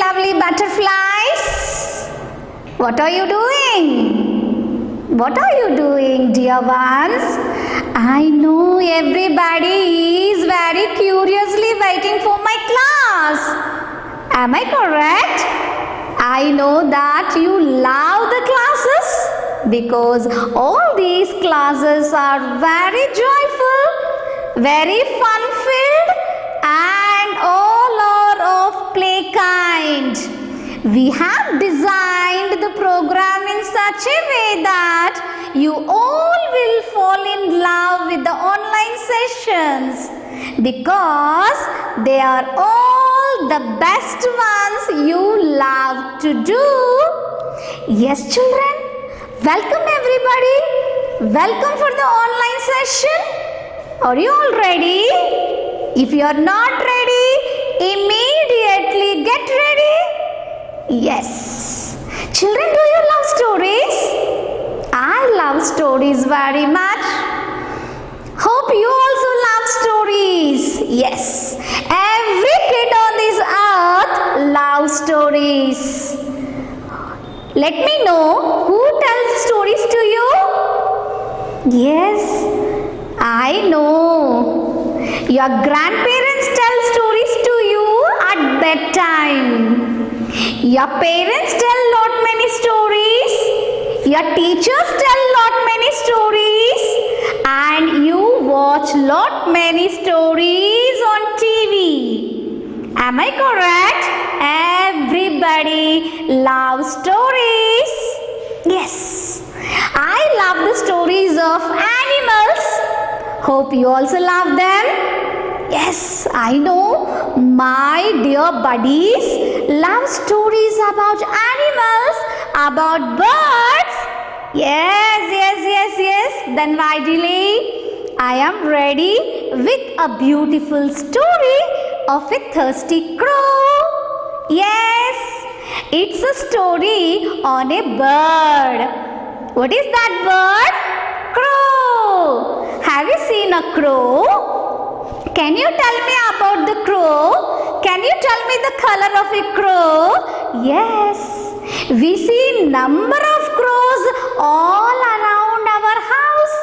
lovely butterflies. What are you doing? What are you doing, dear ones? I know everybody is very curiously waiting for my class. Am I correct? I know that you love the classes because all these classes are very joyful, very fun-filled, and all are of play kind. We have designed the program in such a way that you all will fall in love with the online sessions because they are all the best ones you love to do. Yes, children, welcome everybody. Welcome for the online session. Are you all ready? If you are not ready, immediately get ready. Yes. Children, do you love stories? I love stories very much. Hope you also love stories. Yes. Every kid on this earth loves stories. Let me know who tells stories to you. Yes, I know. Your grandparents tell stories to you at bedtime. Your parents tell lot many stories. Your teachers tell lot many stories. And you watch lot many stories on TV. Am I correct? Everybody loves stories. Yes. I love the stories of animals. Hope you also love them. Yes, I know my dear buddies love stories about animals, about birds. Yes. Then why delay? I am ready with a beautiful story of a thirsty crow. Yes, it's a story on a bird. What is that bird? Crow. Have you seen a crow? Can you tell me about the crow? Can you tell me the color of a crow? Yes, we see number of crows all around our house.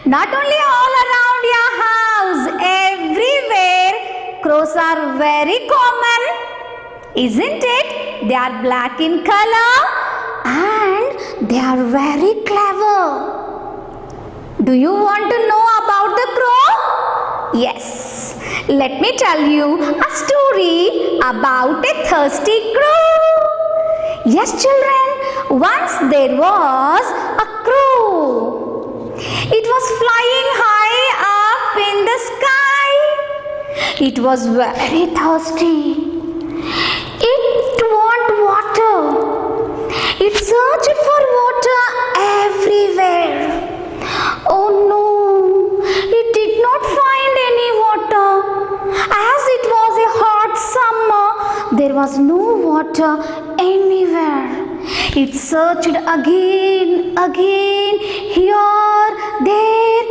Not only all around your house, everywhere crows are very common. Isn't it? They are black in color and they are very clever. Do you want to know about the crow? Yes. Let me tell you a story about a thirsty crow. Yes, children. Once there was a crow. It was flying high up in the sky. It was very thirsty. It wanted water. It searched for water everywhere. Oh no, it did not find any water. As it was a hot summer, there was no water anywhere. It searched again, here, there,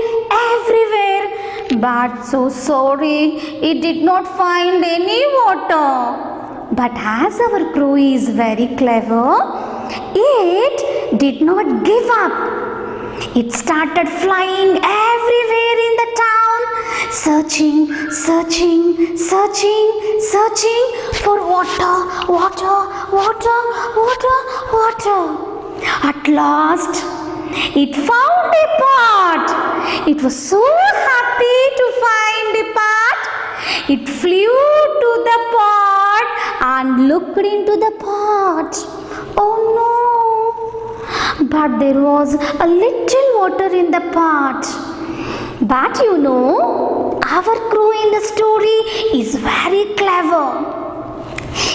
everywhere. But so sorry, it did not find any water. But as our crow is very clever, it did not give up. It started flying everywhere in the town, searching for water. At last, it found a pot. It was so happy to find a pot. It flew to the pot and looked into the pot. Oh no! But there was a little water in the pot. But you know, our crow in the story is very clever.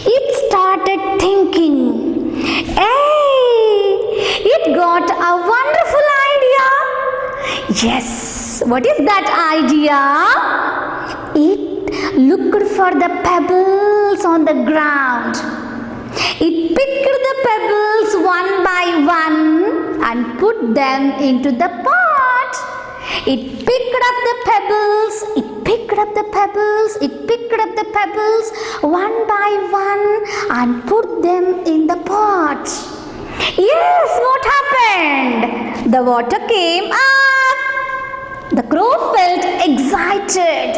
It started thinking. Hey! It got a wonderful idea. Yes, what is that idea? It looked for the pebbles on the ground. It picked the pebbles one by one and put them into the pot. It picked up the pebbles. It picked up the pebbles, one by one and put them in the pot. Yes, what happened? The water came up. The crow felt excited.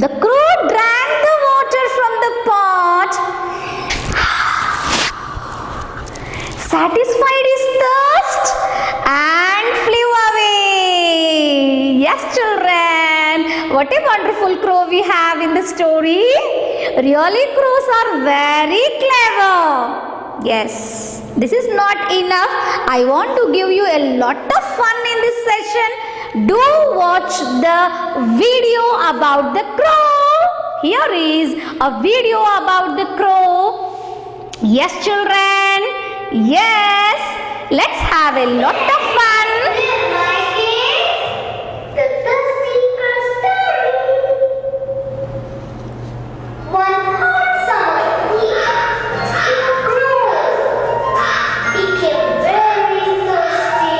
The crow drank the water from the pot, satisfied his thirst, and flew away. Yes, children, what a wonderful crow we have in the story. Really, crows are very clever. Yes, this is not enough. I want to give you a lot of fun in this session. Do watch the video about the crow. Here is a video about the crow. Yes, children. Yes. Let's have a lot of fun. The Thirsty Crow story. One hot summer evening, a crow became very thirsty.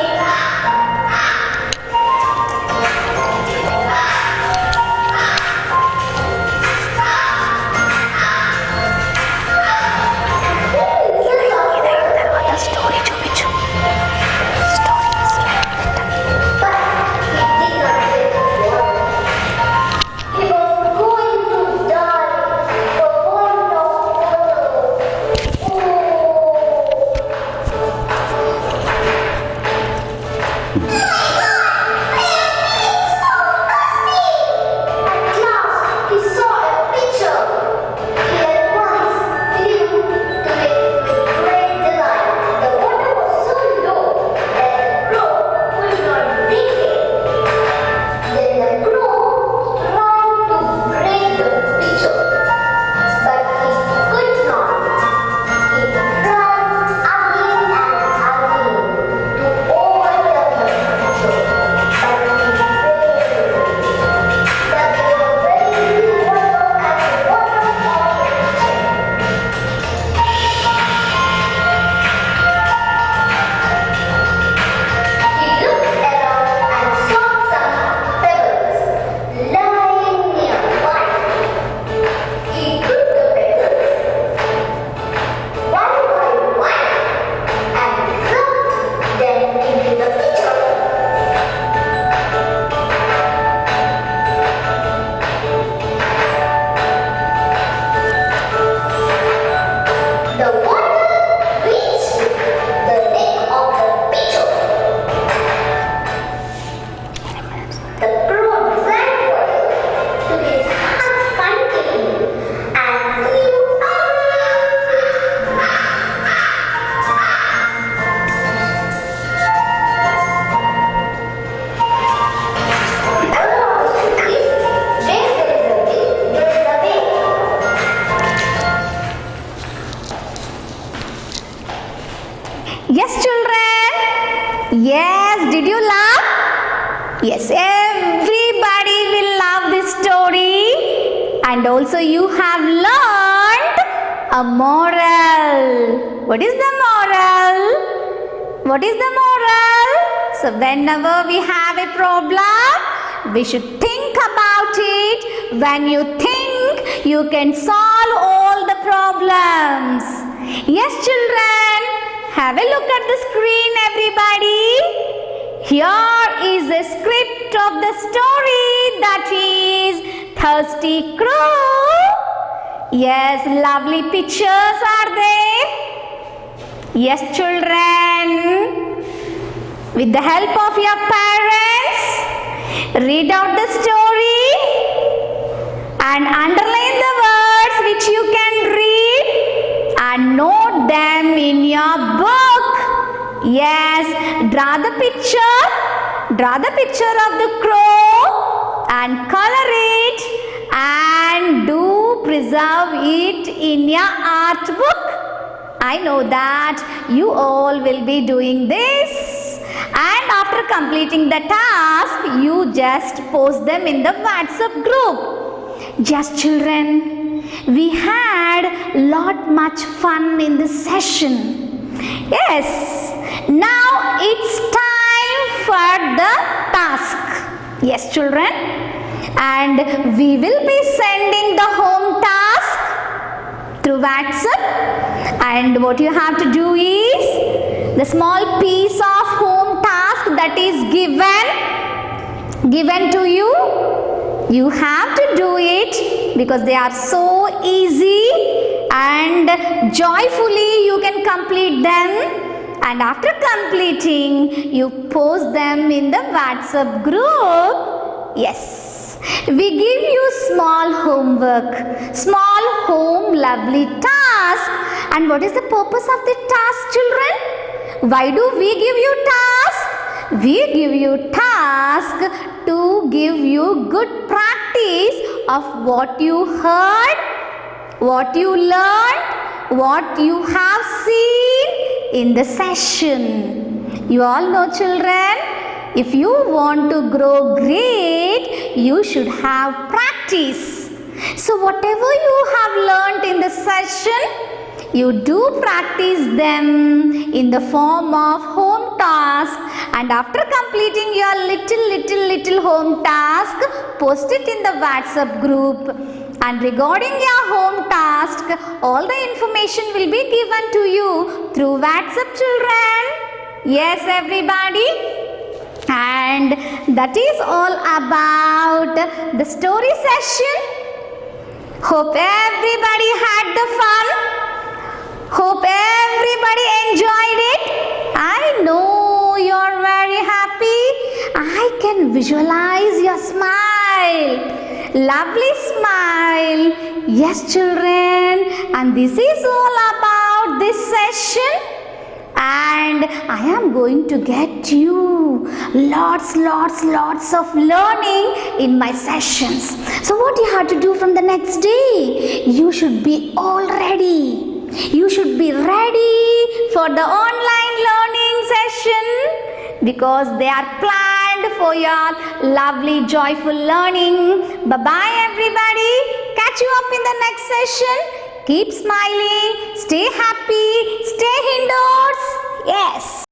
Yes, children. Yes, did you laugh? Yes, everybody will love this story. And also you have learned a moral. What is the moral? What is the moral? So whenever we have a problem, we should think about it. When you think, you can solve all the problems. Yes, children. Have a look at the screen, everybody. Here is a script of the story, that is Thirsty Crow. Yes, lovely pictures are there. Yes, children. With the help of your parents, read out the story and underline the words which you can read and note them in your book. Yes, draw the picture of the crow and color it and do preserve it in your art book. I know that you all will be doing this, and after completing the task, you just post them in the WhatsApp group. Yes, children, we had much fun in this session. Yes, now it's time for the task. Yes, children, and we will be sending the home task through WhatsApp. And what you have to do is the small piece of home task that is given to you. You have to do it because they are so easy and joyfully you can complete them. And after completing, you post them in the WhatsApp group. Yes, we give you small homework, small home lovely task. And what is the purpose of the task, children? Why do we give you task? We give you task to give you good practice of what you heard, what you learned, what you have seen in the session. You all know, children, if you want to grow great, you should have practice. So whatever you have learned in the session, you do practice them in the form of home task, and after completing your little home task, post it in the WhatsApp group. And regarding your home task, all the information will be given to you through WhatsApp, children. Yes, everybody. And that is all about the story session. Hope everybody had the fun. Hope everybody enjoyed it. I know you're very happy. I can visualize your smile. Lovely smile. Yes, children. And this is all about this session. And I am going to get you lots of learning in my sessions. So what you have to do from the next day? You should be all ready. You should be ready for the online learning session because they are planned for your lovely, joyful learning. Bye-bye, everybody. Catch you up in the next session. Keep smiling, stay happy, stay indoors. Yes.